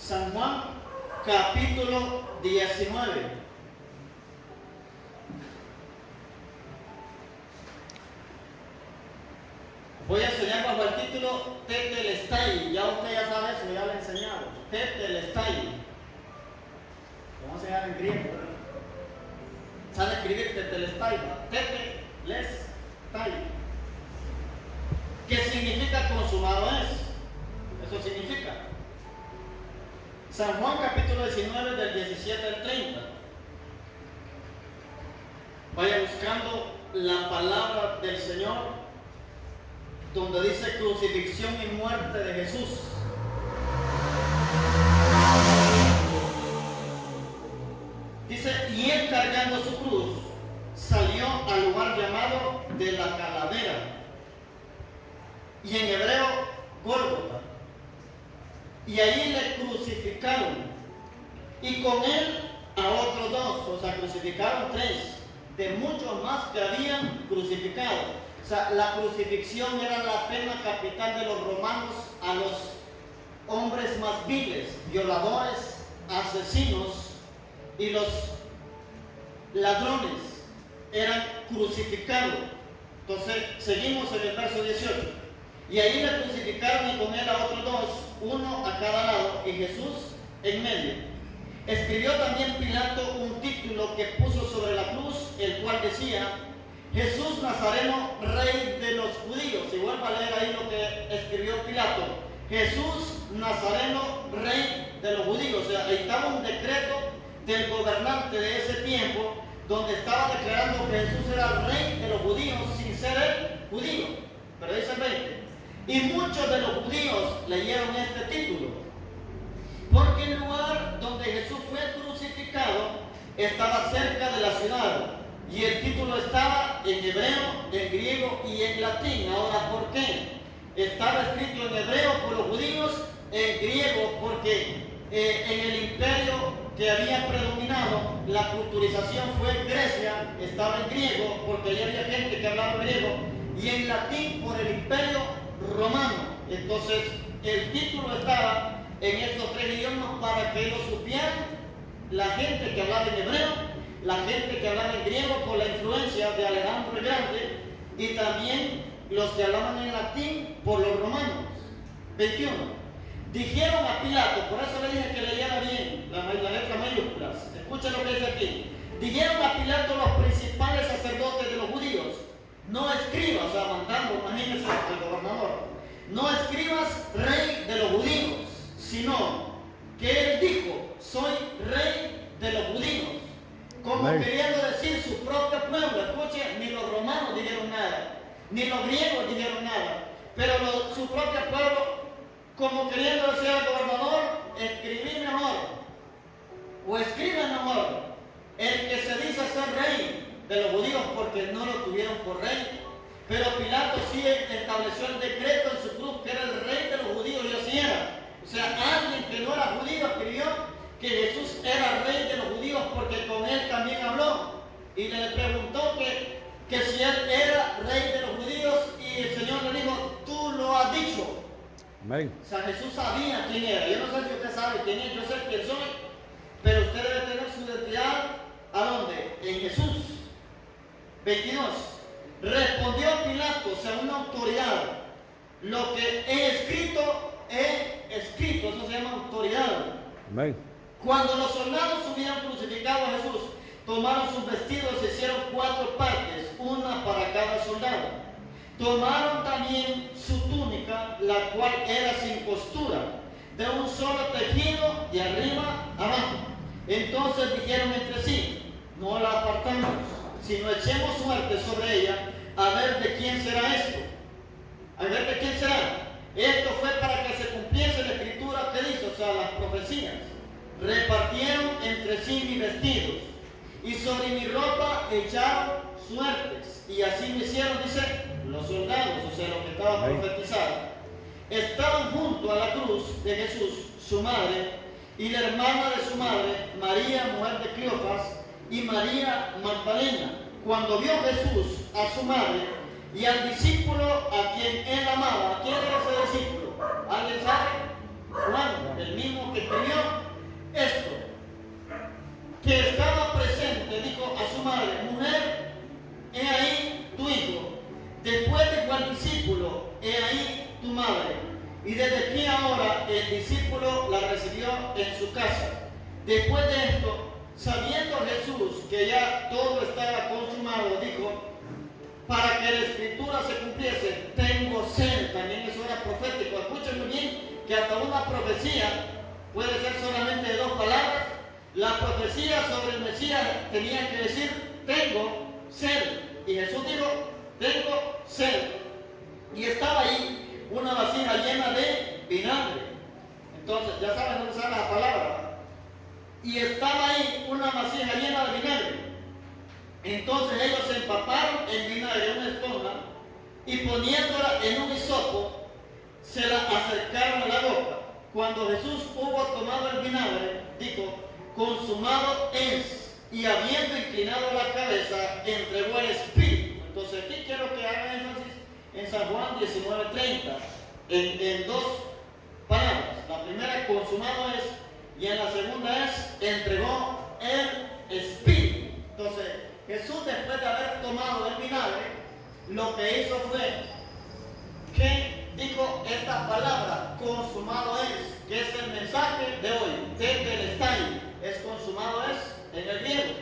San Juan capítulo 19. Voy a enseñar bajo el título Tetelestai. Ya usted ya sabe eso, ya lo he enseñado. Tetelestai. Vamos a enseñar en griego. ¿Sabe escribir Tetelestai? Tetelestai. ¿Qué significa consumado es? Eso significa. San Juan capítulo 19 del 17 al 30. Vaya buscando la palabra del Señor, donde dice crucifixión y muerte de Jesús. Dice, y él cargando su cruz salió al lugar llamado de la calavera, y en hebreo Gólgota, y allí le crucificaron, y con él a otros dos, o sea, crucificaron tres, de muchos más que habían crucificado. O sea, la crucifixión era la pena capital de los romanos a los hombres más viles, violadores, asesinos, y los ladrones eran crucificados. Entonces, seguimos en el verso 18. Y ahí le crucificaron y con él a otros dos, uno a cada lado, y Jesús en medio. Escribió también Pilato un título que puso sobre la cruz, el cual decía: Jesús Nazareno, Rey de los judíos. Y vuelvo a leer ahí lo que escribió Pilato: Jesús Nazareno, Rey de los judíos. O sea, ahí estaba un decreto del gobernante de ese tiempo, donde estaba declarando que Jesús era Rey de los judíos sin ser él judío. Pero dice el 20. Y muchos de los judíos leyeron este título, porque el lugar donde Jesús fue crucificado estaba cerca de la ciudad, y el título estaba en hebreo, en griego y en latín. Ahora, ¿por qué? Estaba escrito en hebreo por los judíos, en griego porque en el imperio que había predominado, la culturización fue en Grecia, estaba en griego porque allí había gente que hablaba griego, y en latín por el imperio romano. Entonces, el título estaba en estos tres idiomas para que lo supieran la gente que hablaba en hebreo, la gente que hablaba en griego por la influencia de Alejandro el Grande, y también los que hablaban en latín por los romanos. 21. Dijeron a Pilato, por eso le dije que leyera bien la letra mayúsculas. Escuchen lo que dice aquí. Dijeron a Pilato los principales sacerdotes de los judíos: no escribas, o sea, mandando, imagínense al gobernador, no escribas Rey de los judíos, sino que él dijo: soy Rey de los judíos. Como queriendo decir su propio pueblo. Escuchen, ni los romanos dijeron nada, ni los griegos dijeron nada, pero su propio pueblo, como queriendo decir al gobernador: escribí mejor, o escribe mejor, el que se dice ser rey de los judíos, porque no lo tuvieron por rey. Pero Pilato sí estableció el decreto en su cruz que era el rey de los judíos, y así era. O sea, alguien que no era judío escribió que Jesús era rey de los judíos, porque con él también habló, y le preguntó que si él era rey de los judíos, y el Señor le dijo: tú lo has dicho. Amén. O sea, Jesús sabía quién era. Yo no sé si usted sabe quién es, yo sé quién soy, pero usted debe tener su identidad, ¿a dónde? En Jesús. 22. Respondió Pilato, o sea, una autoridad: lo que he escrito, eso se llama autoridad. Amén. Cuando los soldados hubieran crucificado a Jesús, tomaron sus vestidos y hicieron 4 partes, una para cada soldado. Tomaron también su túnica, la cual era sin costura, de un solo tejido, de arriba abajo. Entonces dijeron entre sí: no la apartamos, sino echemos suerte sobre ella, a ver de quién será esto. A ver de quién será. Esto fue para que se cumpliese la escritura que dice, o sea, las profecías. Repartieron entre sí mis vestidos, y sobre mi ropa echaron suertes. Y así me hicieron, dice, los soldados, o sea, lo que estaba profetizado. Estaban junto a la cruz de Jesús, su madre, y la hermana de su madre, María, mujer de Cleofas, y María Magdalena. Cuando vio Jesús a su madre y al discípulo a quien él amaba. ¿Quién era ese discípulo? ¿Alguien sabe? Juan, el mismo que escribió madre: mujer, he ahí tu hijo. Después dijo al discípulo: he ahí tu madre. Y desde aquí ahora el discípulo la recibió en su casa. Después de esto, sabiendo Jesús que ya todo estaba consumado, dijo, para que la escritura se cumpliese: tengo sed. También eso era profético. Escuchen muy bien que hasta una profecía puede ser solamente de dos palabras. La profecía sobre el Mesías tenía que decir: tengo sed. Y Jesús dijo: tengo sed. Y estaba ahí una vasija llena de vinagre. Entonces, ya saben dónde sale la palabra. Y estaba ahí una vasija llena de vinagre. Entonces ellos se empaparon en vinagre en una esponja y poniéndola en un hisopo, se la acercaron a la boca. Cuando Jesús hubo tomado el vinagre, dijo: consumado es. Y habiendo inclinado la cabeza, entregó el espíritu. Entonces aquí quiero que hagan énfasis en San Juan 19:30, en dos palabras. La primera, consumado es, y en la segunda es, entregó el espíritu. Entonces Jesús, después de haber tomado el vinagre, lo que hizo fue que dijo esta palabra: consumado es, que es el mensaje de hoy, tetelestai, es consumado es en el griego.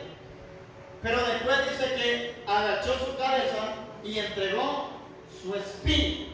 Pero después dice que agachó su cabeza y entregó su espíritu.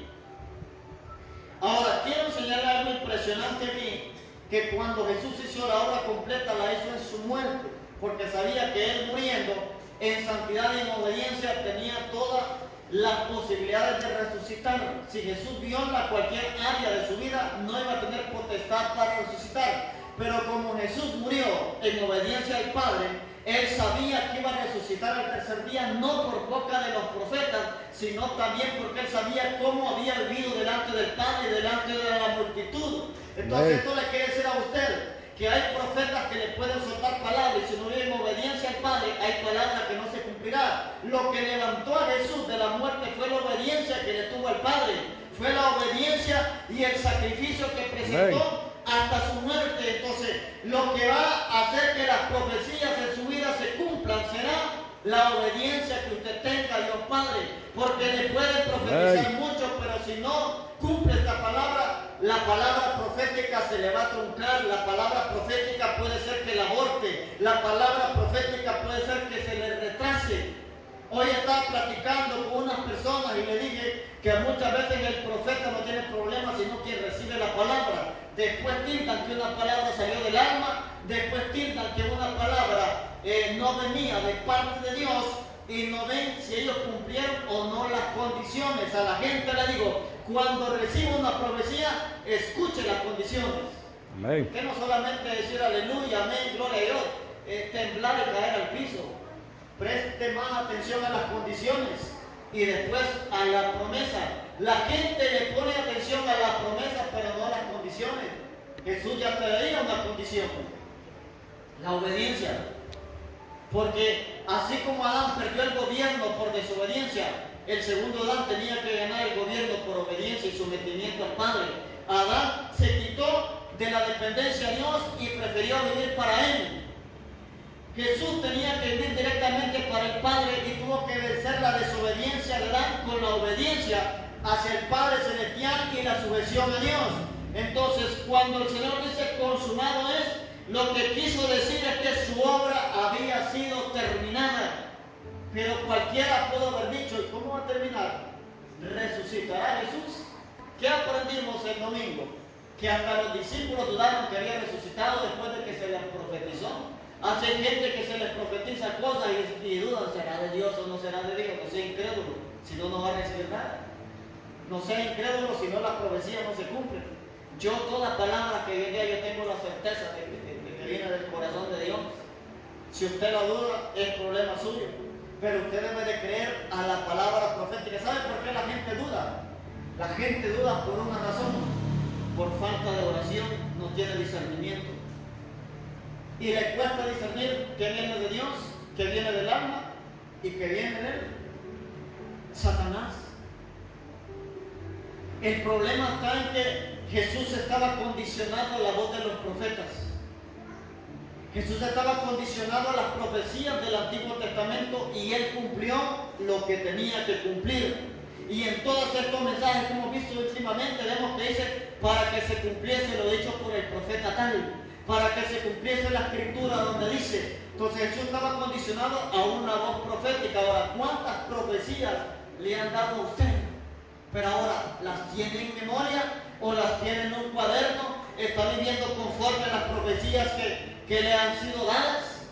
Ahora quiero enseñarle algo impresionante aquí, que cuando Jesús hizo la obra completa, la hizo en su muerte, porque sabía que él, muriendo en santidad y en obediencia, tenía todas las posibilidades de resucitar. Si Jesús viola cualquier área de su vida, no iba a tener potestad para resucitar. Pero como Jesús murió en obediencia al Padre, él sabía que iba a resucitar al tercer día, no por boca de los profetas, sino también porque él sabía cómo había vivido delante del Padre y delante de la multitud. Entonces esto le quiere decir a usted que hay profetas que le pueden soltar palabras, y si no vive en obediencia al Padre, hay palabras que no se cumplirá. Lo que levantó a Jesús de la muerte fue la obediencia que le tuvo al Padre, fue la obediencia y el sacrificio que presentó hasta su muerte. Entonces, lo que va a hacer que las profecías en su vida se cumplan será la obediencia que usted tenga a Dios Padre, porque le pueden profetizar mucho, pero si no cumple esta palabra, la palabra profética se le va a truncar. La palabra profética puede ser que la aborte, la palabra profética puede ser que se le retrase. Hoy estaba platicando con unas personas y le dije que muchas veces el profeta no tiene problemas sino quien recibe la palabra. Después tildan que una palabra salió del alma, después tildan que una palabra no venía de parte de Dios, y no ven si ellos cumplieron o no las condiciones. A la gente le digo, cuando reciba una profecía, escuche las condiciones. Amén. Que no solamente decir aleluya, amén, gloria a Dios, temblar y caer al piso. Preste más atención a las condiciones y después a la promesa. La gente le pone atención a la promesa, pero no a las condiciones. Jesús ya traía una condición: la obediencia. Porque así como Adán perdió el gobierno por desobediencia, el segundo Adán tenía que ganar el gobierno por obediencia y sometimiento al Padre. Adán se quitó de la dependencia a Dios y prefirió vivir para él. Jesús tenía que vivir directamente para el Padre y tuvo que vencer la desobediencia de Adán con la obediencia hacia el Padre Celestial y la sujeción a Dios. Entonces, cuando el Señor dice consumado es, lo que quiso decir es que su obra había sido terminada. Pero cualquiera pudo haber dicho: ¿y cómo va a terminar? ¿Resucitará Jesús? ¿Qué aprendimos el domingo? Que hasta los discípulos dudaron que había resucitado después de que se les profetizó. Hace gente que se les profetiza cosas y dudan: ¿será de Dios o no será de Dios? No sea incrédulo, si no, no va a recibir nada. No sea incrédulo, si no, la profecía no se cumple. Yo, toda palabra que venga, yo tengo la certeza de que viene del corazón de Dios. Si usted la duda, es problema suyo, pero usted debe de creer a la palabra profética. ¿Sabe por qué la gente duda? La gente duda por una razón: por falta de oración, no tiene discernimiento. Y le cuesta discernir que viene de Dios, que viene del alma y que viene de Satanás. El problema está en que Jesús estaba condicionando la voz de los profetas. Jesús estaba condicionado a las profecías del Antiguo Testamento y Él cumplió lo que tenía que cumplir. Y en todos estos mensajes que hemos visto últimamente vemos que dice para que se cumpliese lo dicho por el profeta tal, para que se cumpliese la escritura donde dice. Entonces Jesús estaba condicionado a una voz profética. Ahora, ¿cuántas profecías le han dado a usted? Pero ahora, ¿las tiene en memoria o las tiene en un cuaderno? ¿Está viviendo conforme a las profecías que le han sido dadas?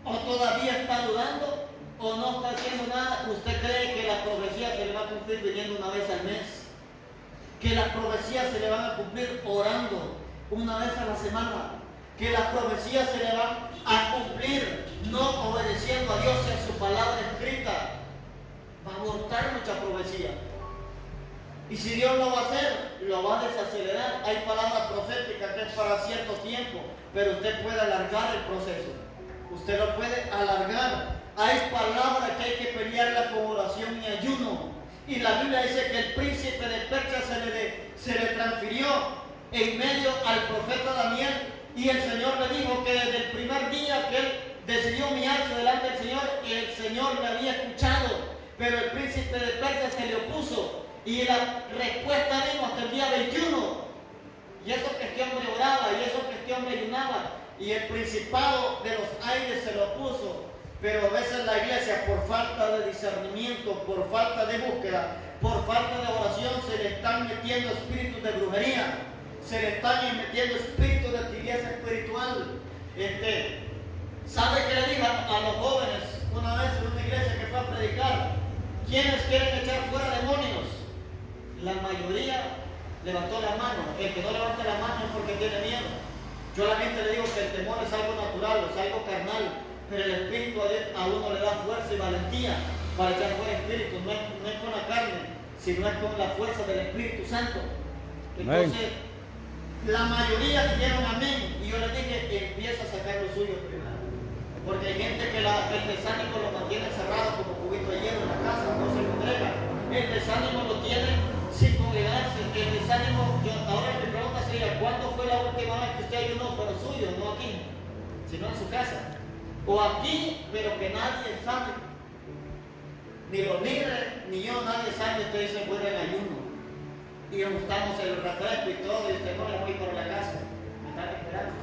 ¿O todavía está dudando? ¿O no está haciendo nada? ¿Usted cree que las profecías se le va a cumplir viniendo una vez al mes? ¿Que las profecías se le van a cumplir orando una vez a la semana? ¿Que las profecías se le van a cumplir no obedeciendo a Dios y a su palabra escrita? Va a abortar mucha profecía. Y si Dios lo va a hacer, lo va a desacelerar. Hay palabras proféticas que es para cierto tiempo, pero usted puede alargar el proceso. Usted lo puede alargar. Hay palabras que hay que pelearla con oración y ayuno. Y la Biblia dice que el príncipe de Persia se le transfirió en medio al profeta Daniel. Y el Señor le dijo que desde el primer día que él decidió humillarse delante del Señor, el Señor le había escuchado. Pero el príncipe de Persia se le opuso. Y la respuesta vino hasta el día 21. Y eso que este hombre oraba, y eso que este hombre ayunaba. Y el principado de los aires se lo opuso. Pero a veces la iglesia, por falta de discernimiento, por falta de búsqueda, por falta de oración, se le están metiendo espíritus de brujería. Se le están metiendo espíritus de tibieza espiritual. ¿Sabe qué le dijo a los jóvenes una vez en una iglesia que fue a predicar? ¿Quiénes quieren echar fuera demonios? La mayoría levantó la mano. El que no levante la mano es porque tiene miedo. Yo a la gente le digo que el temor es algo natural, es algo carnal, pero el Espíritu a uno le da fuerza y valentía para echar fuera espíritus. No es con la carne, sino es con la fuerza del Espíritu Santo. Entonces, la mayoría dijeron amén, y yo les dije, empieza a sacar lo suyo primero. Porque hay gente que el desánimo lo mantiene cerrado como cubito de hielo en la casa, no se congrega. El desánimo lo tiene sin congregarse. El desánimo, ahora mi pregunta sería, ¿cuándo fue la última vez que usted ayunó por lo suyo? No aquí, sino en su casa. O aquí, pero que nadie sabe. Ni los líderes, ni yo, nadie sabe. Usted se encuentra en ayuno. Y gustamos el refresco y todo, y usted no le voy para la casa. Me están esperando.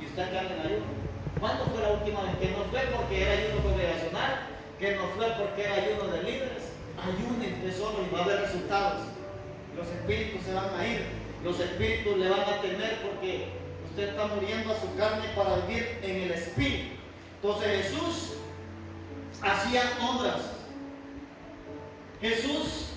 Y usted queda en ayuno. ¿Cuándo fue la última vez? Que no fue porque era ayuno congregacional, que no fue porque era ayuno de líderes. Ayunen usted solo y va a haber resultados. Los espíritus se van a ir, los espíritus le van a temer porque usted está muriendo a su carne para vivir en el espíritu. Entonces Jesús hacía obras, Jesús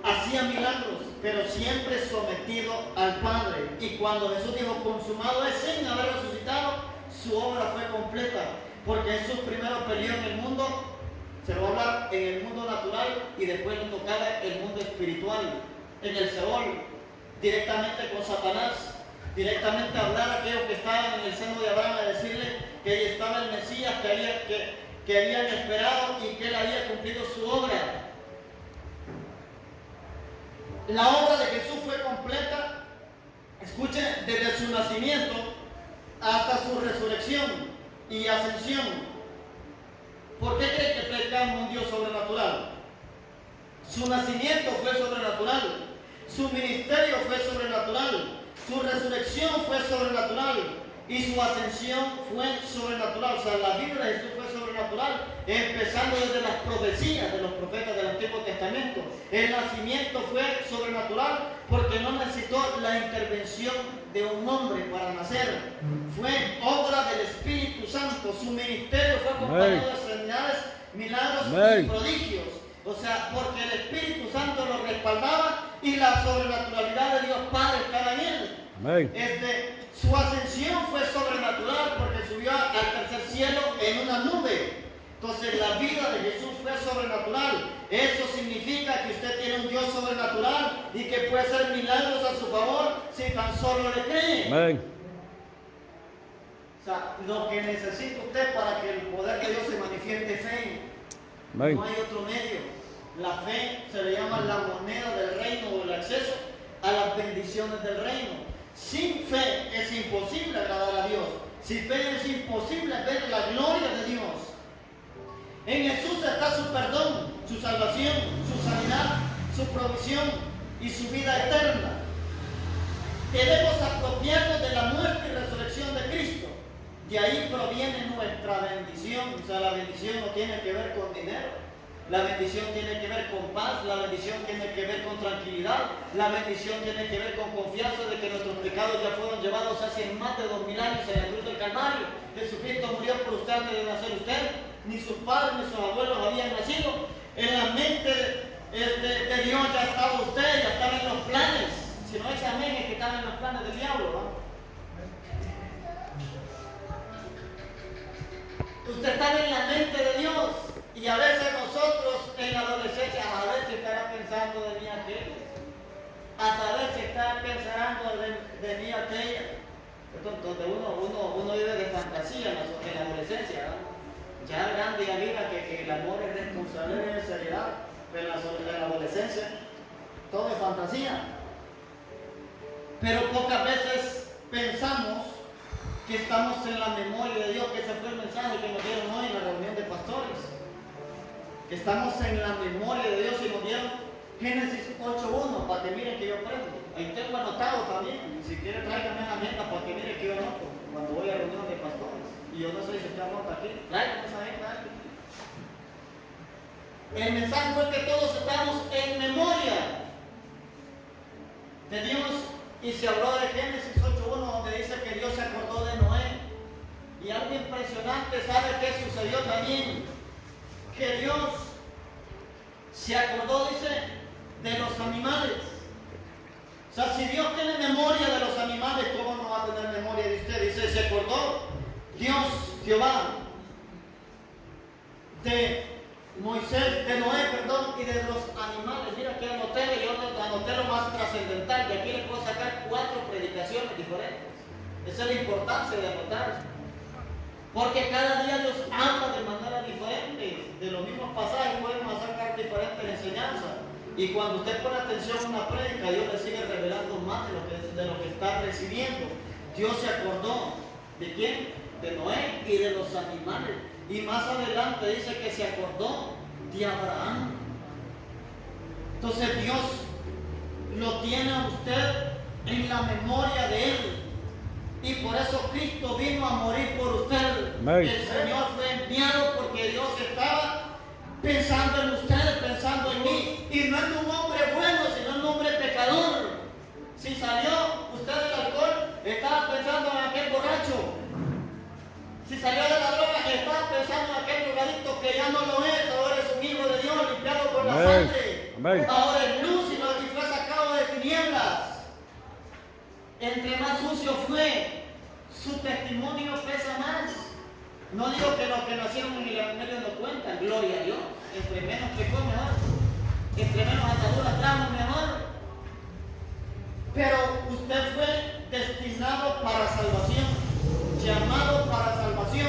hacía milagros, pero siempre sometido al Padre. Y cuando Jesús dijo consumado es, sin haber resucitado, su obra fue completa, porque Jesús primero peleó en el mundo. Se lo va a hablar en el mundo natural y después le tocaba el mundo espiritual, en el Seol, directamente con Satanás, directamente a hablar a aquellos que estaban en el seno de Abraham, a decirle que ahí estaba el Mesías que habían esperado y que él había cumplido su obra. La obra de Jesús fue completa, escuchen, desde su nacimiento hasta su resurrección y ascensión. ¿Por qué cree que predicamos un Dios sobrenatural? Su nacimiento fue sobrenatural, su ministerio fue sobrenatural, su resurrección fue sobrenatural y su ascensión fue sobrenatural. O sea, la vida de Jesús fue sobrenatural, empezando desde las profecías de los profetas del Antiguo Testamento. El nacimiento fue sobrenatural porque no necesitó la intervención de un hombre para nacer. Fue obra del Espíritu Santo. Su ministerio fue acompañado de sanidades, milagros y prodigios. O sea, porque el Espíritu Santo lo respaldaba y la sobrenaturalidad de Dios Padre estaba en él. Su ascensión fue sobrenatural porque subió al tercer cielo en una nube. Entonces la vida de Jesús fue sobrenatural. Eso significa que usted tiene un Dios sobrenatural y que puede hacer milagros a su favor si tan solo le cree. Amén. O sea, lo que necesita usted para que el poder de Dios se manifieste es fe. Amén. No hay otro medio. La fe se le llama la moneda del reino o el acceso a las bendiciones del reino. Sin fe es imposible agradar a Dios. Sin fe es imposible ver la gloria de Dios. En Jesús está su perdón, su salvación, su sanidad, su provisión y su vida eterna. Debemos apropiarnos de la muerte y resurrección de Cristo. De ahí proviene nuestra bendición. O sea, la bendición no tiene que ver con dinero. La bendición tiene que ver con paz. La bendición tiene que ver con tranquilidad. La bendición tiene que ver con confianza de que nuestros pecados ya fueron llevados hace más de 2000 años en la cruz del Calvario. Jesucristo murió por usted antes de nacer usted. Ni sus padres ni sus abuelos habían nacido. En la mente de Dios ya estaba usted, ya estaba en los planes. Si no es amén, es que estaba en los planes del diablo, ¿no? Usted estaba en la mente de Dios. Y a veces nosotros en la adolescencia, a ver si estará pensando de mí aquel, a saber si estará pensando de mí aquella. Donde uno vive de fantasía en la adolescencia, ¿no? Ya grande ya mira que el amor es responsabilidad y seriedad, pero en la adolescencia todo es fantasía. Pero pocas veces pensamos que estamos en la memoria de Dios, que ese fue el mensaje que nos dieron hoy en la reunión de pastores. Que estamos en la memoria de Dios y nos dieron Génesis 8:1 para que miren que yo aprendo. Ahí tengo anotado también. Si quiere tráigame la agenda para que miren que yo anoto cuando voy a la reunión de pastores. Y yo no sé si usted anota aquí. Tráigame esa agenda. El mensaje fue que todos estamos en memoria de Dios. Y se habló de Génesis 8:1 donde dice que Dios se acordó de Noé. Y algo impresionante, ¿sabe qué sucedió también? Que Dios se acordó, dice, de los animales. O sea, si Dios tiene memoria de los animales, ¿cómo no va a tener memoria de usted? Dice, se acordó Dios, Jehová, de Moisés, de Noé, perdón, y de los animales. Mira que anoté, yo anoté lo más trascendental, y aquí les puedo sacar 4 predicaciones diferentes. Esa es la importancia de anotar. Porque cada día Dios habla de manera diferente. De los mismos pasajes podemos sacar diferentes enseñanzas. Y cuando usted pone atención a una prédica, Dios le sigue revelando más de lo que está recibiendo. Dios se acordó ¿de quién? De Noé y de los animales. Y más adelante dice que se acordó de Abraham. Entonces Dios lo tiene a usted en la memoria de Él. Y por eso Cristo vino a morir por usted. El Señor fue enviado porque Dios estaba pensando en usted, pensando en mí. Y no en un hombre bueno, sino en un hombre pecador. Si salió usted del alcohol, estaba pensando en aquel borracho. Si salió de la droga, estaba pensando en aquel drogadicto que ya no lo es. Ahora es un hijo de Dios, limpiado por la sangre. Ahora es luz y fue sacado de tinieblas. Entre más sucio fue, su testimonio pesa más. No digo que los que nacieron en el Evangelio no cuentan, gloria a Dios. Entre menos pecó, mejor. Entre menos ataduras trajo, mejor. Pero usted fue destinado para salvación, llamado para salvación.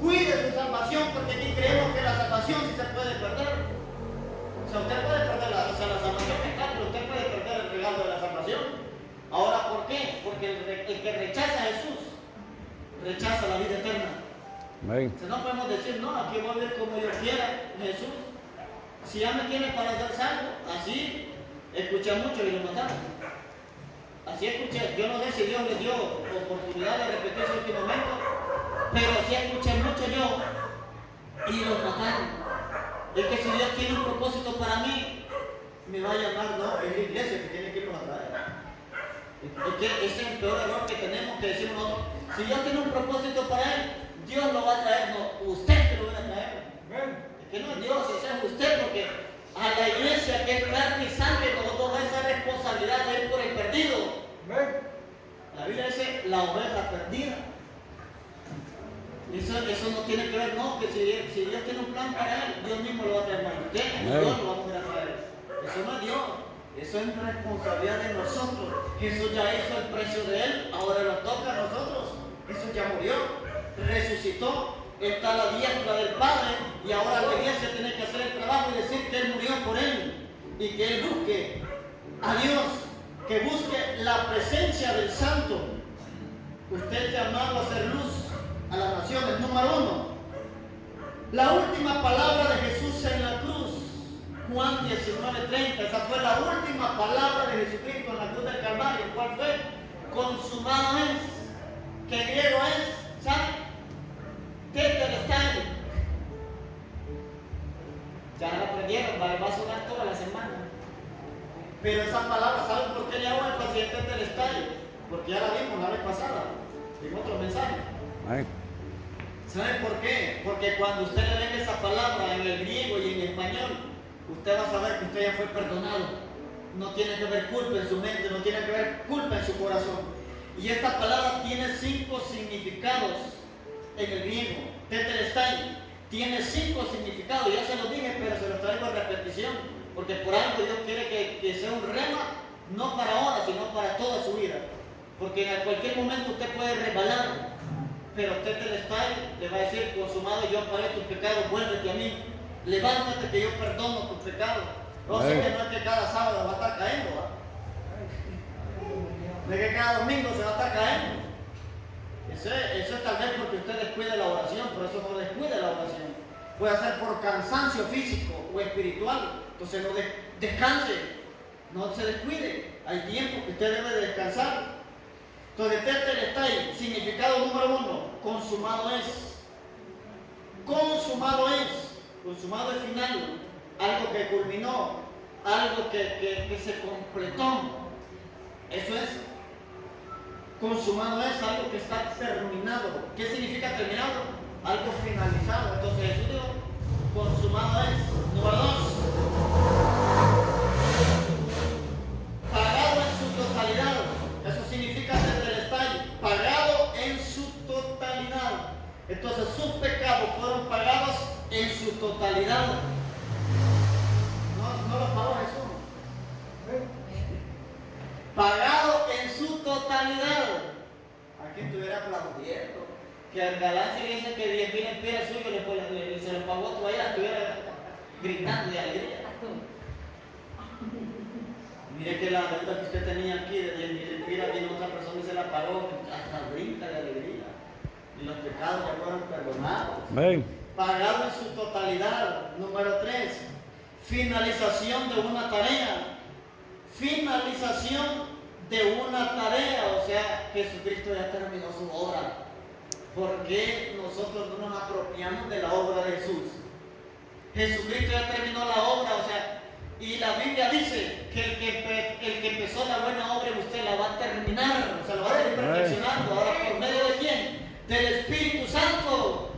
Cuide su salvación, porque aquí creemos que la salvación sí se puede perder. O sea, usted puede perder la salvación mental, pero usted puede perder el regalo de la salvación. Ahora, ¿por qué? Porque el que rechaza a Jesús, rechaza la vida eterna. Entonces, no podemos decir, no, aquí voy a ver como yo quiera, Jesús. Si ya me tiene para ser salvo, así escuché mucho y lo mataron. Así escuché, yo no sé si Dios le dio oportunidad de repetir su último momento, pero así escuché mucho yo y los mataron. Es que si Dios tiene un propósito para mí, me va a llamar, no, es la iglesia que tiene que irnos a traer. Es que ese es el peor error que tenemos que decir nosotros. Si Dios tiene un propósito para él, Dios lo va a traer, no, usted que lo va a traer. Es que no es Dios, es usted, porque a la iglesia que es carne y sangre, nosotros esa responsabilidad de ir por el perdido. La Biblia dice la oveja perdida. Eso no tiene que ver, no, que si Dios tiene un plan para él, Dios mismo lo va a traer para usted, Dios lo va a poder traer. Eso no es Dios. Eso es responsabilidad de nosotros. Jesús ya hizo el precio de él, ahora nos toca a nosotros. Jesús ya murió, resucitó, está a la diestra del Padre y ahora la iglesia tiene que hacer el trabajo y decir que él murió por él y que él busque a Dios, que busque la presencia del Santo. Usted es llamado a hacer luz a las naciones. Número 1. La última palabra de Jesús en la cruz. Juan 19:30. Esa fue la última palabra de Jesucristo en la cruz del Calvario. ¿Cuál fue? Consumado es. ¿Qué griego es? ¿Sabe? Tetelestai. Ya la aprendieron, va a sonar toda la semana. Pero esa palabra, ¿saben por qué le hago énfasis en tetelestai? Porque ya la vimos la vez pasada, en otro mensaje. Ay. ¿Saben por qué? Porque cuando usted le venga esa palabra en el griego y en español, usted va a saber que usted ya fue perdonado. No tiene que haber culpa en su mente, no tiene que haber culpa en su corazón. Y esta palabra tiene 5 significados en el griego. Tetelestai tiene 5 significados. Ya se los dije, pero se los traigo a repetición. Porque por algo Dios quiere que sea un rema, no para ahora, sino para toda su vida. Porque en cualquier momento usted puede resbalar. Pero Tetelestai le va a decir: consumado, yo pagué tus pecados, vuélvete a mí. Levántate que yo perdono tus pecados. No sé que no es que cada sábado va a estar cayendo, ¿va? De que cada domingo se va a estar cayendo. Eso es tal vez porque usted descuida la oración, por eso no descuida la oración. Puede ser por cansancio físico o espiritual. Entonces no descanse, no se descuide. Hay tiempo que usted debe de descansar. Entonces, Tetelestai, significado número 1, consumado es. Consumado es. Consumado es final, algo que culminó, algo que se completó. Eso es. Consumado es algo que está terminado. ¿Qué significa terminado? Algo finalizado. Entonces Jesús dijo: consumado es. Número 2. Pagado en su totalidad. Eso significa Tetelestai, pagado en su totalidad. Entonces sus pecados fueron pagados en su totalidad. No los pagó Jesús. Pagado en su totalidad. Aquí estuviera aplaudiendo. Que al galán se le dice que 10,000 empiras suyos se lo pagó todavía, estuviera gritando de alegría. Mire que la deuda que usted tenía aquí de 10,000 empiras, viene otra persona y se la pagó, hasta brinca de alegría. Y los pecados ya fueron perdonados. Amén. Pagado en su totalidad. Número 3. Finalización de una tarea. Finalización de una tarea. O sea, Jesucristo ya terminó su obra. ¿Por qué nosotros no nos apropiamos de la obra de Jesús? Jesucristo ya terminó la obra, o sea, y la Biblia dice que el que empezó la buena obra usted la va a terminar, o sea, lo va a ir perfeccionando. Ahora, ¿por medio de quién? Del Espíritu Santo.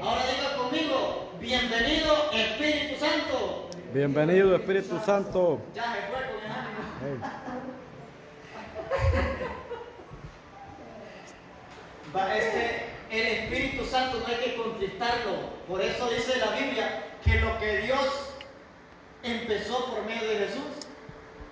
Ahora diga conmigo: bienvenido Espíritu Santo. Bienvenido Espíritu Santo. Ya se fue con el ánimo. El Espíritu Santo no hay que contristarlo. Por eso dice la Biblia que lo que Dios empezó por medio de Jesús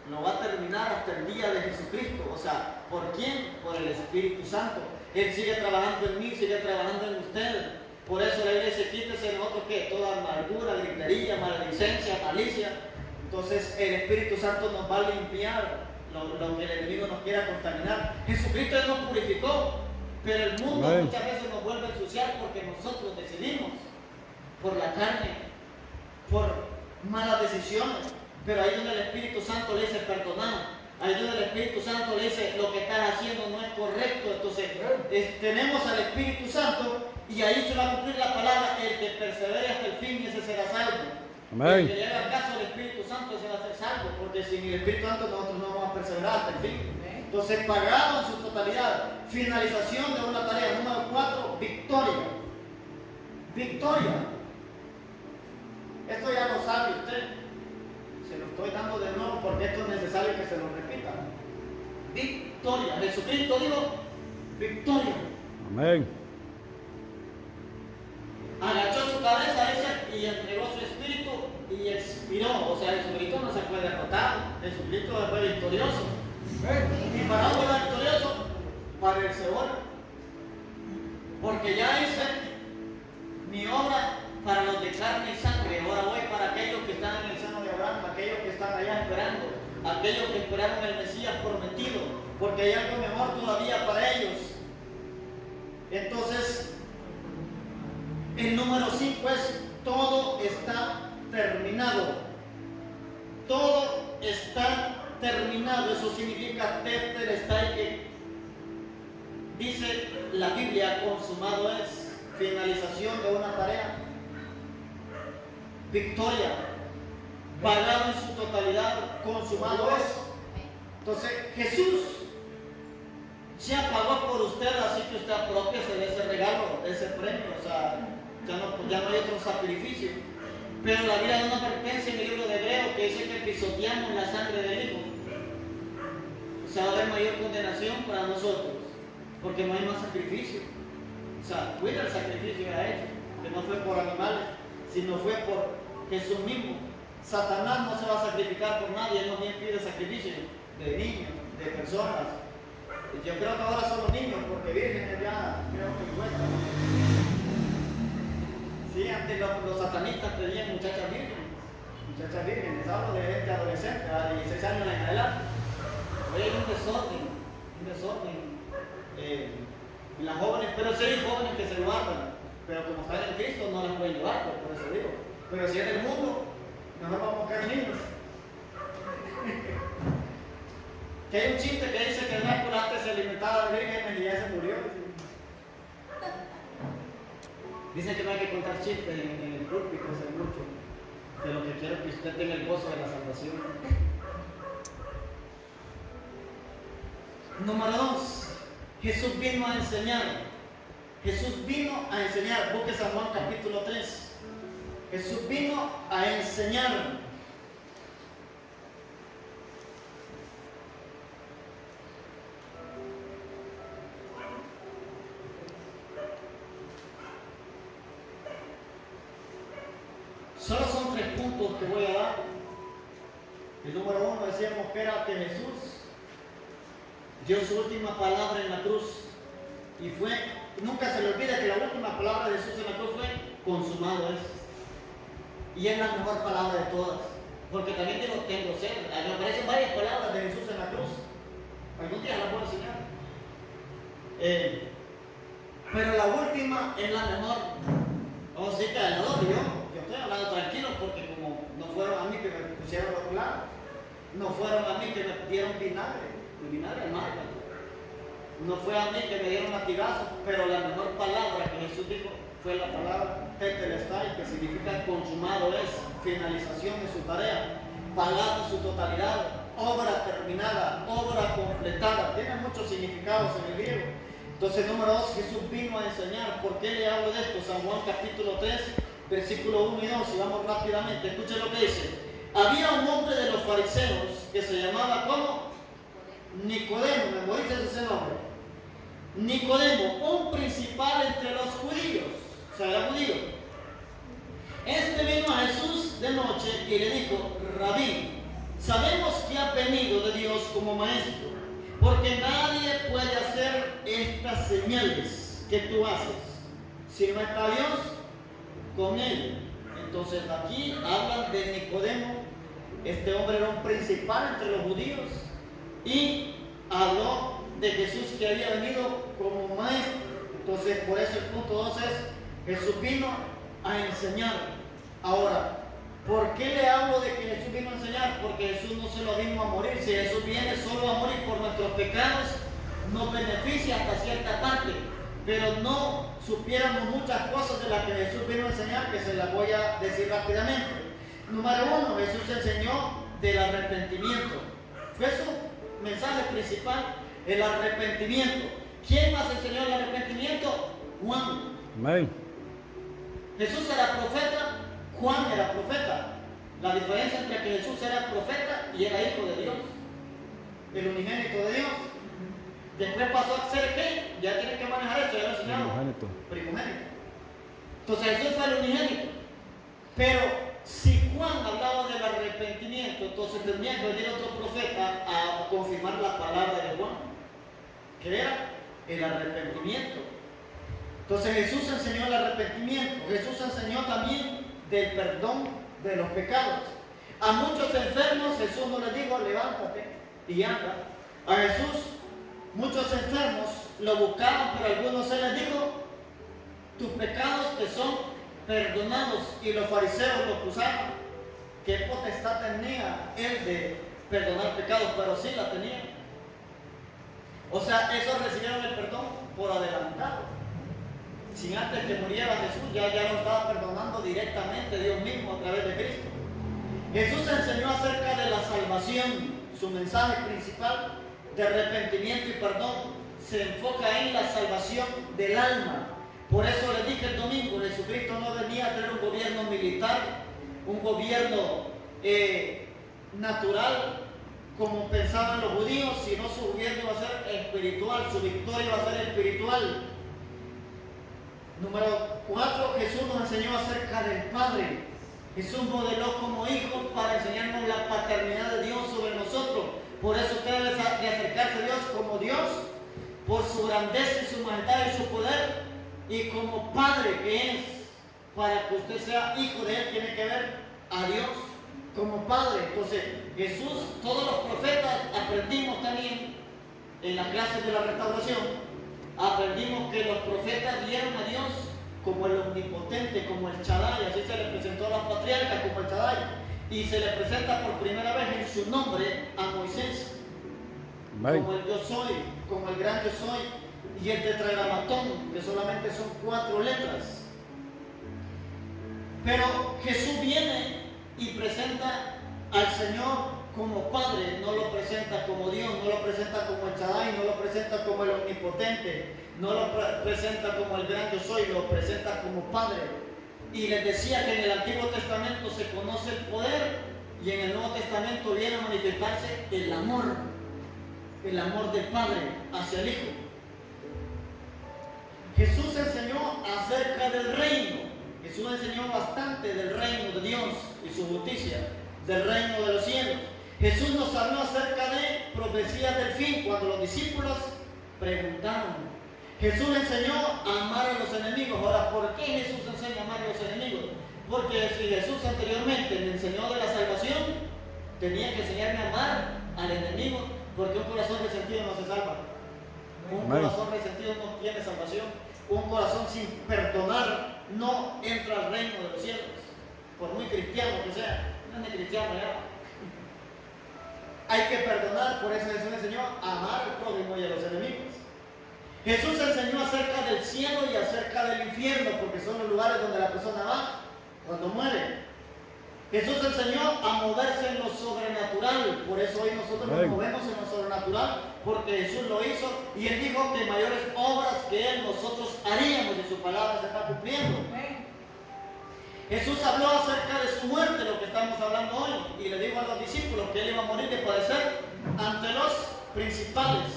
lo va a terminar hasta el día de Jesucristo. O sea, ¿por quién? Por el Espíritu Santo. Él sigue trabajando en mí, sigue trabajando en usted. Por eso la Biblia dice: quítese de nosotros que toda amargura, gritería, maledicencia, malicia. Entonces el Espíritu Santo nos va a limpiar lo que el enemigo nos quiera contaminar. Jesucristo nos purificó, pero el mundo muchas veces nos vuelve a ensuciar porque nosotros decidimos por la carne, por malas decisiones. Pero ahí donde el Espíritu Santo le dice: perdonar. Ahí donde el Espíritu Santo le dice: lo que estás haciendo no es correcto. Entonces tenemos al Espíritu Santo y ahí se va a cumplir la palabra: el que persevere hasta el fin, ese será salvo. Amén. El que le haga caso al Espíritu Santo se va a ser salvo, porque sin el Espíritu Santo nosotros no vamos a perseverar hasta el fin. Entonces, pagado en su totalidad. Finalización de una tarea. Número 4, victoria. Victoria. Esto ya lo sabe usted. Se lo estoy dando de nuevo porque esto es necesario que se lo repita. Victoria. Jesucristo dijo: victoria. Amén. Agachó su cabeza, dice, y entregó su espíritu y expiró. O sea, Jesucristo no se fue derrotado. Jesucristo fue victorioso. ¿Y para dónde va victorioso? Para el Seol. Porque ya hice mi obra para los de carne y sangre. Ahora voy para aquellos que están en el seno de Abraham, aquellos que están allá esperando, aquellos que esperaron el Mesías prometido, porque hay algo mejor todavía para ellos. Entonces, el número 5 es: todo está terminado. Todo está terminado. Eso significa tetelestai, que dice la Biblia, consumado es. Finalización de una tarea. Victoria. Pagado en su totalidad. Consumado es. Entonces, Jesús ya pagó por usted, así que usted apropiese de ese regalo, de ese premio. O sea, ya no hay otro sacrificio. Pero la vida no pertenece en el libro de Hebreo, que dice que pisoteamos la sangre del Hijo. O sea, va a haber mayor condenación para nosotros, porque no hay más sacrificio. O sea, cuida el sacrificio que ha hecho, que no fue por animales, sino fue por Jesús mismo. Satanás no se va a sacrificar por nadie, él no bien pide sacrificio de niños, de personas. Yo creo que ahora son los niños, porque vírgenes ya creo que cuesta. Sí, antes los satanistas pedían muchachas vírgenes, hablo de gente adolescente, a 16 años en adelante. Hoy hay un desorden en las jóvenes, pero sí hay jóvenes que se guardan, pero como están en Cristo no las pueden llevar, por eso digo. Pero si es del mundo, mejor vamos a buscar niños. Que hay un chiste que dice que el Nápoles antes se alimentaba de vírgenes y ya se murió. Dicen que no hay que contar chistes en el púlpito, hace mucho. De lo que quiero que usted tenga el gozo de la salvación. Número 2. Jesús vino a enseñar. Jesús vino a enseñar. Busque San Juan capítulo 3. Jesús vino a enseñar. Solo son 3 puntos que voy a dar. El número 1 decíamos que era que Jesús dio su última palabra en la cruz. Y fue, nunca se le olvida que la última palabra de Jesús en la cruz fue: consumado es. Y es la mejor palabra de todas. Porque también tengo sed. Me aparecen varias palabras de Jesús en la cruz. Algún día las voy a enseñar. Pero la última es la mejor. Vamos a decir que la doy yo. Estoy hablando tranquilo porque como no fueron a mí que me pusieron los platos, no fueron a mí que me dieron vinagre, el vinagre amargo, no fue a mí que me dieron latigazos, pero la mejor palabra que Jesús dijo fue la palabra tetelestai, que significa consumado es, finalización de su tarea, pagado en su totalidad, obra terminada, obra completada. Tiene muchos significados en el griego. Entonces, número 2, Jesús vino a enseñar. ¿Por qué le hablo de esto? San Juan capítulo 3, versículo 1 y 2, y vamos rápidamente. Escuchen lo que dice. Había un hombre de los fariseos que se llamaba, ¿cómo? Nicodemo, memorices ese nombre. Nicodemo, un principal entre los judíos, o sea, era judío. Este vino a Jesús de noche y le dijo: Rabí, sabemos que has venido de Dios como maestro, porque nadie puede hacer estas señales que tú haces si no está Dios con él. Entonces aquí hablan de Nicodemo. Este hombre era un principal entre los judíos y habló de Jesús que había venido como maestro. Entonces por eso el punto 2 es: Jesús vino a enseñar. Ahora, ¿por qué le hablo de que Jesús vino a enseñar? Porque Jesús no se lo vino a morir. Si Jesús viene solo a morir por nuestros pecados, nos beneficia hasta cierta parte, pero no supiéramos muchas cosas de las que Jesús vino a enseñar, que se las voy a decir rápidamente. Número 1, Jesús enseñó del arrepentimiento. Fue su mensaje principal, el arrepentimiento. ¿Quién más enseñó el arrepentimiento? Juan. Amén. Jesús era profeta, Juan era profeta. La diferencia entre que Jesús era profeta y era hijo de Dios, el unigénito de Dios. Después pasó a ser ¿qué? Ya tienen que manejar esto, ya lo enseñamos. Primogénito. Entonces Jesús fue el unigénito. Pero si Juan hablaba del arrepentimiento, entonces tendría que venir otro profeta a confirmar la palabra de Juan, que era el arrepentimiento. Entonces Jesús enseñó el arrepentimiento. Jesús enseñó también del perdón de los pecados. A muchos enfermos Jesús no les dijo: levántate y anda. A Jesús, muchos enfermos lo buscaban, pero a algunos se les dijo, tus pecados te son perdonados. Y los fariseos lo acusaban. ¿Qué potestad tenía él de perdonar pecados? Pero sí la tenía. O sea, esos recibieron el perdón por adelantado. Sin antes que muriera Jesús, ya lo estaba perdonando directamente Dios mismo a través de Cristo. Jesús enseñó acerca de la salvación. Su mensaje principal de arrepentimiento y perdón se enfoca en la salvación del alma. Por eso les dije el domingo, Jesucristo no venía a tener un gobierno militar, un gobierno natural, como pensaban los judíos, sino su gobierno iba a ser espiritual, su victoria iba a ser espiritual. Número 4, Jesús nos enseñó acerca del Padre. Jesús modeló como hijos para enseñarnos la paternidad de Dios sobre nosotros. Por eso usted debe de acercarse a Dios como Dios, por su grandeza y su majestad y su poder, y como Padre que es. Para que usted sea hijo de Él, tiene que ver a Dios como Padre. Entonces, Jesús, todos los profetas aprendimos también en las clases de la restauración, aprendimos que los profetas vieron a Dios como el omnipotente, como el Shaddai. Así se le presentó a la patriarca como el Shaddai, y se le presenta por primera vez en su nombre a Moisés. Amén. Como el yo soy, como el gran yo soy, y el tetragramatón, que solamente son 4 letras. Pero Jesús viene y presenta al Señor como Padre, no lo presenta como Dios, no lo presenta como el Shaddai, no lo presenta como el omnipotente, no lo presenta como el gran yo soy, lo presenta como Padre. Y les decía que en el Antiguo Testamento se conoce el poder, y en el Nuevo Testamento viene a manifestarse el amor del Padre hacia el Hijo. Jesús enseñó acerca del reino. Jesús enseñó bastante del reino de Dios y su justicia, del reino de los cielos. Jesús nos habló acerca de profecías del fin, cuando los discípulos preguntaron. Jesús enseñó a amar a los enemigos. Ahora, ¿por qué Jesús enseña a amar a los enemigos? Porque si Jesús anteriormente me enseñó de la salvación, tenía que enseñarme a amar al enemigo, porque un corazón resentido no se salva. Un corazón resentido no tiene salvación. Un corazón sin perdonar no entra al reino de los cielos, por muy cristiano que sea. No es ni cristiano ya. Hay que perdonar. Por eso Jesús enseñó a amar al prójimo y a los enemigos. Jesús enseñó acerca del cielo y acerca del infierno, porque son los lugares donde la persona va cuando muere. Jesús enseñó a moverse en lo sobrenatural. Por eso hoy nosotros nos movemos en lo sobrenatural, porque Jesús lo hizo, y Él dijo que mayores obras que Él nosotros haríamos, y su palabra se está cumpliendo. Jesús habló acerca de su muerte, lo que estamos hablando hoy, y le dijo a los discípulos que Él iba a morir de padecer ante los principales.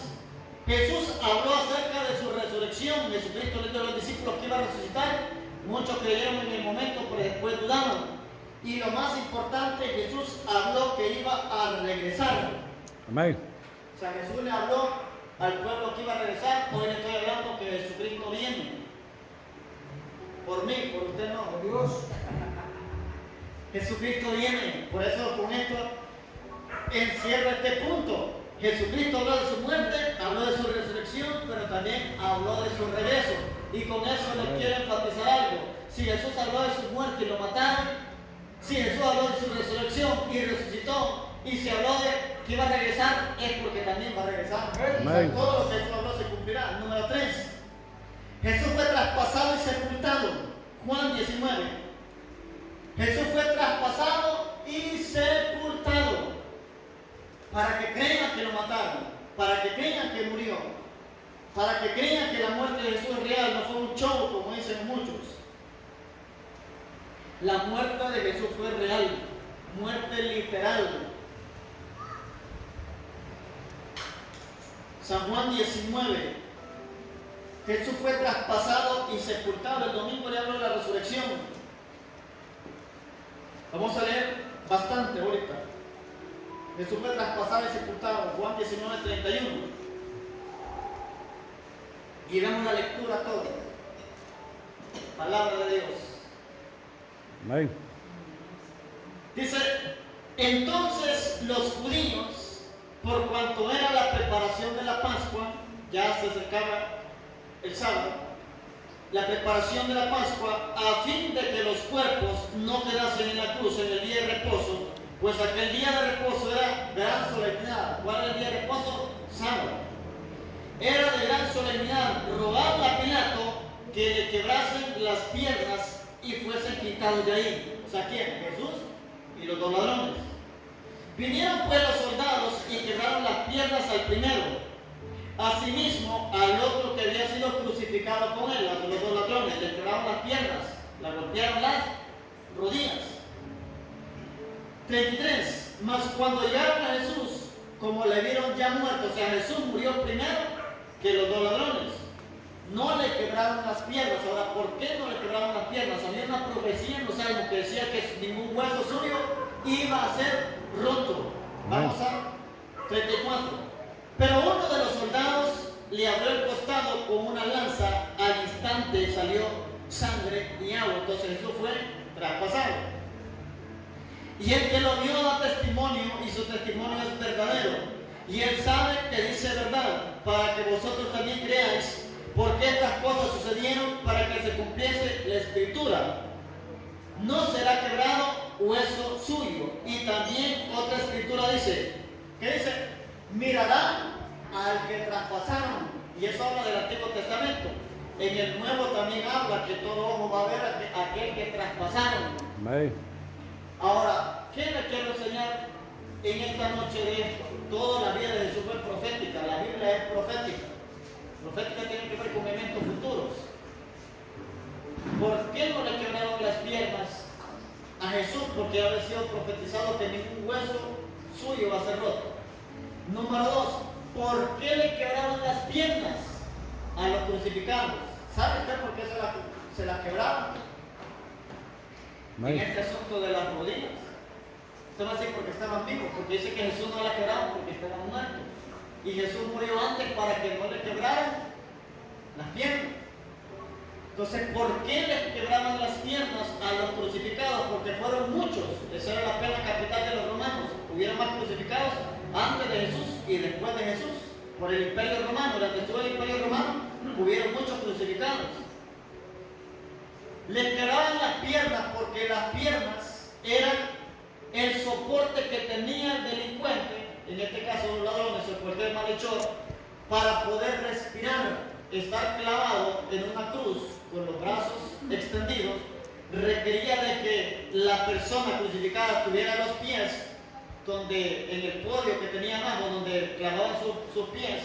Jesús habló acerca de su resurrección. Jesucristo le dijo a los discípulos que iba a resucitar. Muchos creyeron en el momento, pero después dudaron. Y lo más importante, Jesús habló que iba a regresar. Amén. O sea, Jesús le habló al pueblo que iba a regresar. Hoy le estoy hablando que Jesucristo viene. Por mí, por usted no. Por Dios. Jesucristo viene. Por eso con esto encierro este punto. Jesucristo habló de su muerte, habló de su resurrección, pero también habló de su regreso. Y con eso les quiero enfatizar algo. Si Jesús habló de su muerte y lo mataron, si Jesús habló de su resurrección y resucitó, y si habló de que iba a regresar, es porque también va a regresar. O sea, todo lo que Jesús habló se cumplirá. Número 3. Jesús fue traspasado y sepultado. Juan 19. Jesús fue traspasado y sepultado. Para que crean que lo mataron, para que crean que murió, para que crean que la muerte de Jesús es real, no fue un show como dicen muchos. La muerte de Jesús fue real, muerte literal. San Juan 19. Jesús fue traspasado y sepultado. El domingo le hablo de la resurrección. Vamos a leer bastante ahorita. Jesús fue traspasado y sepultado. Juan 19, 31. Y damos la lectura a todos. Palabra de Dios. Amén. Dice, entonces los judíos, por cuanto era la preparación de la Pascua, ya se acercaba el sábado, la preparación de la Pascua, a fin de que los cuerpos no quedasen en la cruz en el día de reposo, pues aquel día de reposo era gran solemnidad. ¿Cuál era el día de reposo? Sábado. Era de gran solemnidad rogarle a Pilato que le quebrasen las piernas y fuesen quitados de ahí. O sea, ¿quién? Jesús y los dos ladrones. Vinieron pues los soldados y quebraron las piernas al primero. Asimismo, al otro que había sido crucificado con él, a los dos ladrones, le quebraron las piernas, le golpearon las rodillas. 33. Mas cuando llegaron a Jesús, como le vieron ya muerto, o sea, Jesús murió primero que los dos ladrones, no le quebraron las piernas. Ahora, ¿por qué no le quebraron las piernas? Había una profecía en los Salmos que decía que ningún hueso suyo iba a ser roto. Vamos a 34. Pero uno de los soldados le abrió el costado con una lanza, al instante salió sangre y agua. Entonces Jesús fue traspasado. Y el que lo vio da testimonio, y su testimonio es verdadero. Y él sabe que dice verdad, para que vosotros también creáis, porque estas cosas sucedieron para que se cumpliese la escritura. No será quebrado hueso suyo. Y también otra escritura dice, ¿qué dice? Mirarán al que traspasaron. Y eso habla del Antiguo Testamento. En el Nuevo también habla que todo ojo va a ver a aquel que traspasaron. Amén. Ahora, ¿qué le quiero enseñar en esta noche de esto? Toda la vida de Jesús fue profética. La Biblia es profética. Profética tiene que ver con eventos futuros. ¿Por qué no le quebraron las piernas a Jesús? Porque había sido profetizado que ningún hueso suyo va a ser roto. Número 2, ¿por qué le quebraron las piernas a los crucificados? ¿Sabe usted por qué se las quebraron? En este asunto de las rodillas. Usted va a decir porque estaban vivos, porque dice que Jesús no las quebraron porque estaban muertos. Y Jesús murió antes para que no le quebraran las piernas. Entonces, ¿por qué le quebraban las piernas a los crucificados? Porque fueron muchos. Esa era la pena capital de los romanos. Hubieron más crucificados antes de Jesús y después de Jesús. Por el imperio romano, durante estuvo el imperio romano, hubieron muchos crucificados. Le quebraban las piernas porque las piernas eran el soporte que tenía el delincuente, en este caso los ladrones o cualquier malhechor, para poder respirar. Estar clavado en una cruz con los brazos extendidos requería de que la persona crucificada tuviera los pies donde, en el podio que tenía abajo, donde clavaban sus pies.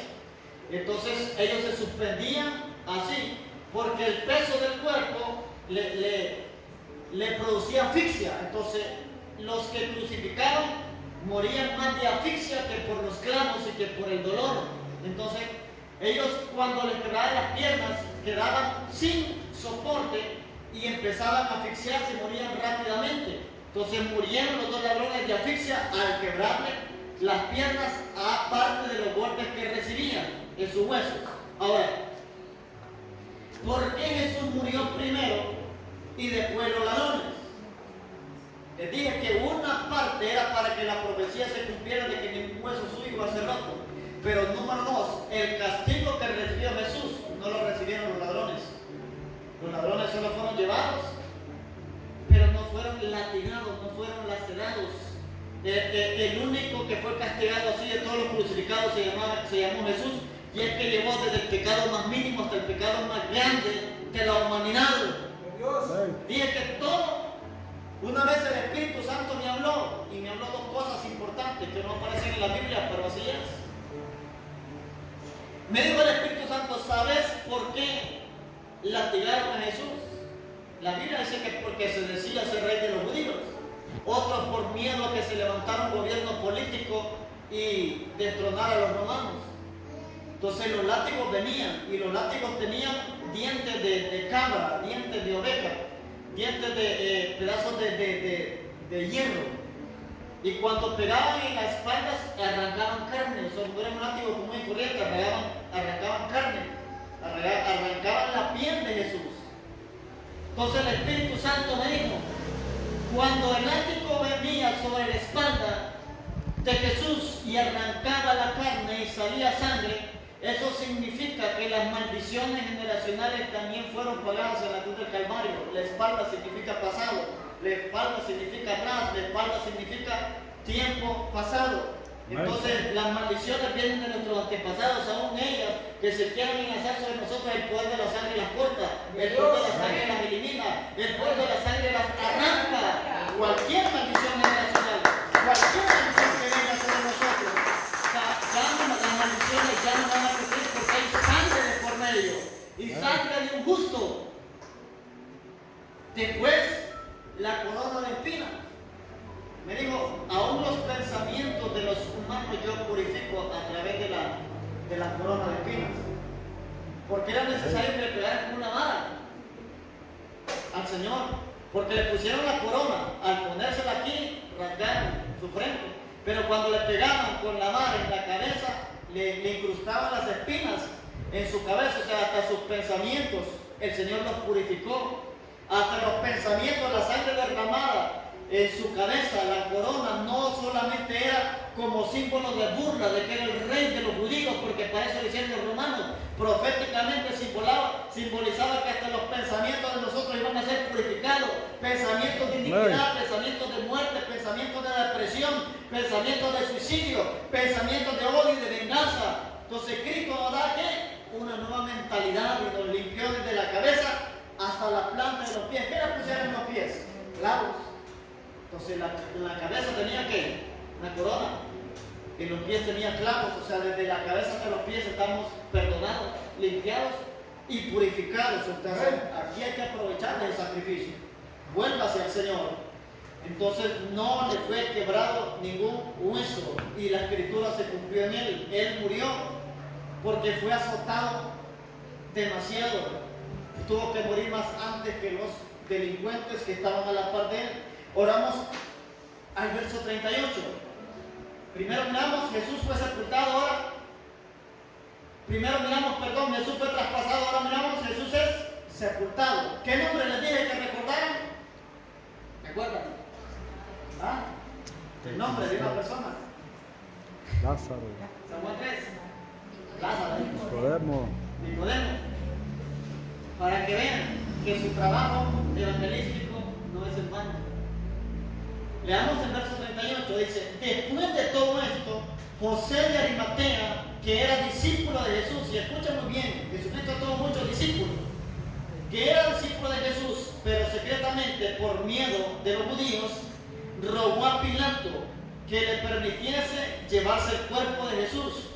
Entonces ellos se suspendían así, porque el peso del cuerpo le producía asfixia. Entonces los que crucificaron morían más de asfixia que por los clavos y que por el dolor. Entonces ellos, cuando les quebraban las piernas, quedaban sin soporte y empezaban a asfixiarse y morían rápidamente. Entonces murieron los dos ladrones de asfixia al quebrarle las piernas, aparte de los golpes que recibían en sus huesos. Ahora, ¿por qué Jesús murió primero y después los ladrones? Les dije que una parte era para que la profecía se cumpliera de que ningún hueso suyo iba a ser roto. Pero número 2, el castigo que recibió Jesús no lo recibieron los ladrones. Los ladrones solo fueron llevados, pero no fueron latigados, no fueron lacerados. El único que fue castigado así de todos los crucificados se llamó Jesús, y es que llevó desde el pecado más mínimo hasta el pecado más grande de la humanidad. Dije que todo. Una vez el Espíritu Santo me habló, y me habló dos cosas importantes que no aparecen en la Biblia, pero así es. Me dijo el Espíritu Santo, ¿sabes por qué latigaron a Jesús? La Biblia dice que porque se decía ser rey de los judíos. Otros por miedo a que se levantara un gobierno político y destronara a los romanos. Entonces los látigos venían, y los látigos tenían dientes de cabra, dientes de oveja, dientes de pedazos de hierro. Y cuando pegaban en las espaldas, arrancaban carne. O sea, no era un látigo común y corriente, arrancaban carne, arrancaban la piel de Jesús. Entonces el Espíritu Santo me dijo, cuando el látigo venía sobre la espalda de Jesús y arrancaba la carne y salía sangre, Eso significa que las maldiciones generacionales también fueron pagadas en la cruz del Calvario. La espalda significa pasado, la espalda significa atrás, la espalda significa tiempo pasado. Entonces las maldiciones vienen de nuestros antepasados, aún ellas que se quieran enlazar sobre nosotros. El poder de la sangre las corta, el poder de la sangre las elimina, el poder de la sangre las arranca. Cualquier maldición generacional, cualquier maldición que venga sobre nosotros, las maldiciones ya no van a cumplir porque hay sangre de por medio y sangre de un justo. Después, la corona de espinas. Me dijo, aún los pensamientos de los humanos yo purifico a través de la corona de espinas. Porque era necesario que le pegaran con una vara al Señor. Porque le pusieron la corona, al ponérsela aquí, rasgaron su frente. Pero cuando le pegaban con la vara en la cabeza, le incrustaban las espinas en su cabeza, o sea, hasta sus pensamientos. El Señor los purificó. Hasta los pensamientos, la sangre derramada en su cabeza, la corona no solamente era como símbolo de burla de que era el rey de los judíos, porque para eso decían los romanos, proféticamente simbolizaba que hasta los pensamientos de nosotros iban a ser purificados, pensamientos de iniquidad, pensamientos de muerte, pensamientos de depresión, pensamientos de suicidio, pensamientos de odio y de venganza. Entonces Cristo nos da ¿qué? Una nueva mentalidad y nos limpió desde la cabeza hasta la planta de los pies. ¿Qué le pusieron en los pies? Clavos. Entonces la cabeza tenía ¿qué? Una corona. En los pies tenía clavos. O sea, desde la cabeza hasta los pies estamos perdonados, limpiados y purificados. Entonces aquí hay que aprovechar el sacrificio. Vuélvase al Señor. Entonces no le fue quebrado ningún hueso y la escritura se cumplió en él. Él murió porque fue azotado demasiado. Tuvo que morir más antes que los delincuentes que estaban a la par de él. Oramos al verso 38. Primero miramos, Jesús fue sepultado, ahora. Primero miramos, perdón, Jesús fue traspasado, ahora miramos, Jesús es sepultado. ¿Qué nombre les dije que recordaran? ¿Recuerdan? ¿Ah? El nombre de una persona. Lázaro. San Juan 3. Lázaro. Nicodemo. Para que vean que su trabajo evangelístico no es en vano. Leamos el verso 38, dice, después de todo esto, José de Arimatea, que era discípulo de Jesús, y escucha muy bien, Jesucristo tuvo muchos discípulos, que era discípulo de Jesús, pero secretamente por miedo de los judíos, rogó a Pilato que le permitiese llevarse el cuerpo de Jesús.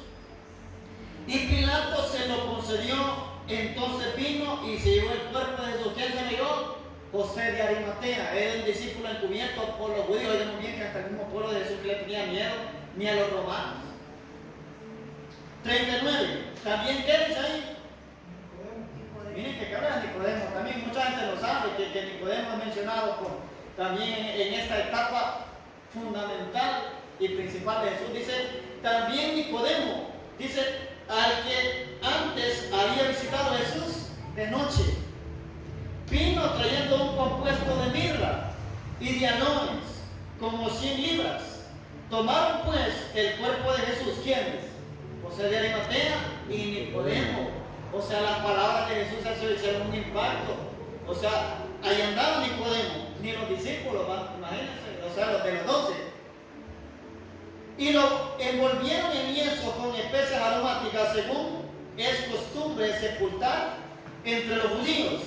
Y Pilato se lo concedió. Entonces vino y se llevó el cuerpo de Jesús. ¿Quién se lo llevó? José de Arimatea. Era un discípulo encubierto por los judíos. Oigan muy bien que hasta el mismo pueblo de Jesús que le tenía miedo, ni a los romanos. 39. ¿También qué dice ahí? Miren que habla de Nicodemo. También mucha gente lo sabe, que Nicodemo es mencionado también en esta etapa fundamental y principal de Jesús. Dice, también Nicodemo, dice, al que antes había visitado a Jesús de noche, vino trayendo un compuesto de mirra y de aloes, como 100 libras. Tomaron pues el cuerpo de Jesús. ¿Quiénes? José de Arimatea y Nicodemo. O sea, las palabras de Jesús hicieron un impacto. O sea, ahí andaba Nicodemo, ni los discípulos, imagínense, o sea, los de los 12. Y lo envolvieron en lienzo con especias aromáticas, según es costumbre sepultar entre los judíos.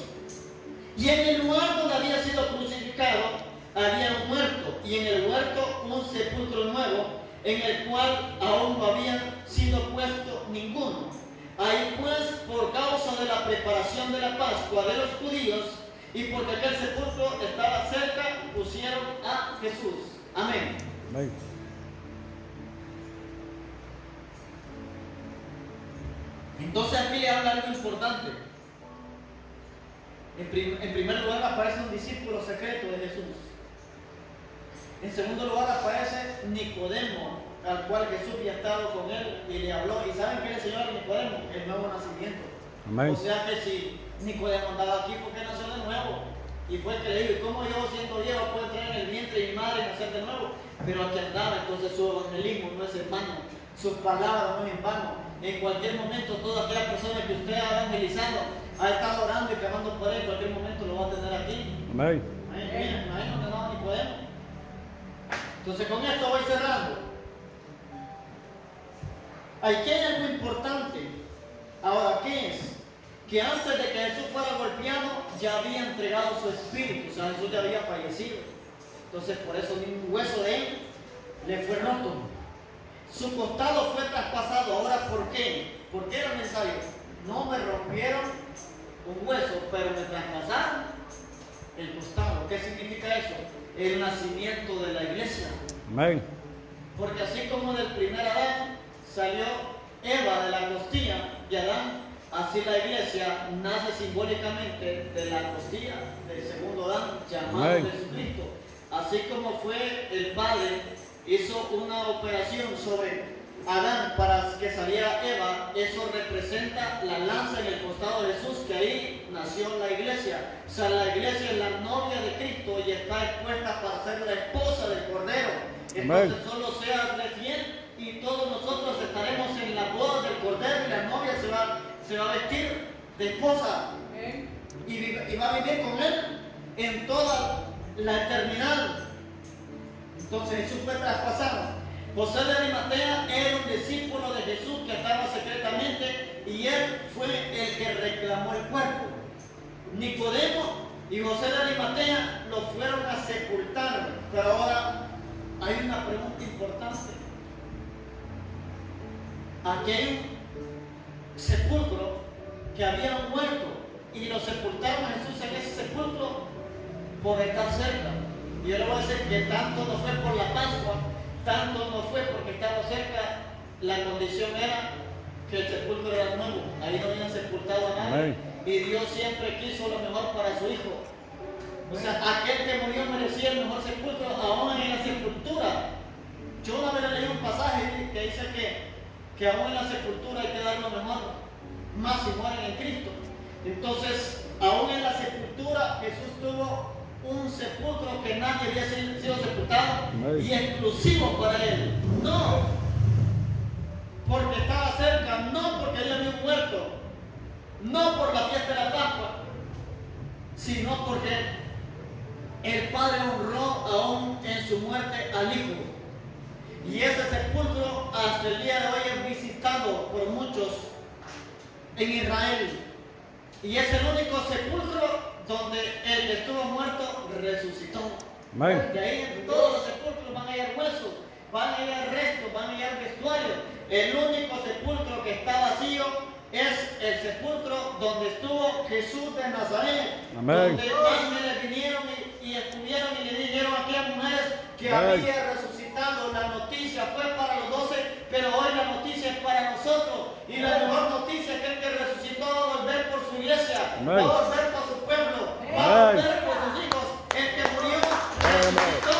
Y en el lugar donde había sido crucificado había un huerto, y en el huerto un sepulcro nuevo, en el cual aún no había sido puesto ninguno. Ahí pues, por causa de la preparación de la Pascua de los judíos, y porque aquel sepulcro estaba cerca, pusieron a Jesús. Amén. Amén. Entonces aquí le habla algo importante. En primer lugar aparece un discípulo secreto de Jesús. En segundo lugar aparece Nicodemo, al cual Jesús había estado con él y le habló. ¿Y saben qué le enseñó a Nicodemo? El nuevo nacimiento. Amén. O sea que si Nicodemo andaba aquí, ¿por qué nació de nuevo? Y fue el que le dijo, ¿y cómo yo siendo viejo puedo entrar en el vientre de mi madre y nacer de nuevo? Pero aquí andaba, entonces su evangelismo no es en vano, sus palabras no es en vano. En cualquier momento, toda aquella persona que usted ha evangelizado, ha estado orando y clamando por él, en cualquier momento lo va a tener aquí. Amén. Mira, imagino que no, ni podemos. Entonces con esto voy cerrando. Aquí hay algo importante. Ahora, ¿qué es? Que antes de que Jesús fuera golpeado, ya había entregado su espíritu. O sea, Jesús ya había fallecido. Entonces, por eso ningún hueso de él le fue roto. Su costado fue traspasado. Ahora, ¿por qué? ¿Por qué era necesario? No me rompieron un hueso, pero me traspasaron el costado. ¿Qué significa eso? El nacimiento de la iglesia. Amén. Porque así como del primer Adán salió Eva de la costilla de Adán, así la iglesia nace simbólicamente de la costilla del segundo Adán, llamado Amén. Jesucristo. Así como fue el Padre, hizo una operación sobre Adán para que saliera Eva, eso representa la lanza en el costado de Jesús, que ahí nació la iglesia. O sea, la iglesia es la novia de Cristo y está expuesta para ser la esposa del Cordero. Entonces solo seasle fiel y todos nosotros estaremos en la boda del Cordero y la novia se va a vestir de esposa y va a vivir con él en toda la eternidad. Entonces Jesús fue traspasado. José de Arimatea era un discípulo de Jesús que estaba secretamente y él fue el que reclamó el cuerpo. Nicodemo y José de Arimatea lo fueron a sepultar. Pero ahora hay una pregunta importante. Aquí hay un sepulcro que había muerto y lo sepultaron a Jesús en ese sepulcro por estar cerca. Y yo le voy a decir que tanto no fue por la Pascua, tanto no fue porque estaba cerca, la condición era que el sepulcro era nuevo, ahí no habían sepultado a nadie. Y Dios siempre quiso lo mejor para su hijo. O sea, aquel que murió merecía el mejor sepulcro, aún en la sepultura. Yo una vez leí un pasaje que dice que aún en la sepultura hay que dar lo mejor, más si mueren en Cristo. Entonces, aún en la sepultura Jesús tuvo un sepulcro que nadie había sido sepultado y exclusivo para él. No porque estaba cerca, no porque él había muerto, no por la fiesta de la Pascua, sino porque el Padre honró aún en su muerte al Hijo. Y ese sepulcro hasta el día de hoy es visitado por muchos en Israel. Y es el único sepulcro donde el que estuvo muerto resucitó. Amén. Porque ahí en todos los sepulcros van a hallar huesos, van a hallar restos, van a hallar vestuario. El único sepulcro que está vacío es el sepulcro donde estuvo Jesús de Nazaret. Amén. Donde ángeles vinieron y estuvieron y le dijeron a aquellas mujeres que había resucitado. La noticia fue para los 12, pero hoy la noticia es para nosotros. Y la mejor noticia es que el que resucitó va a volver por su iglesia, va a volver por su pueblo, va a volver por sus hijos. El que murió resucitó.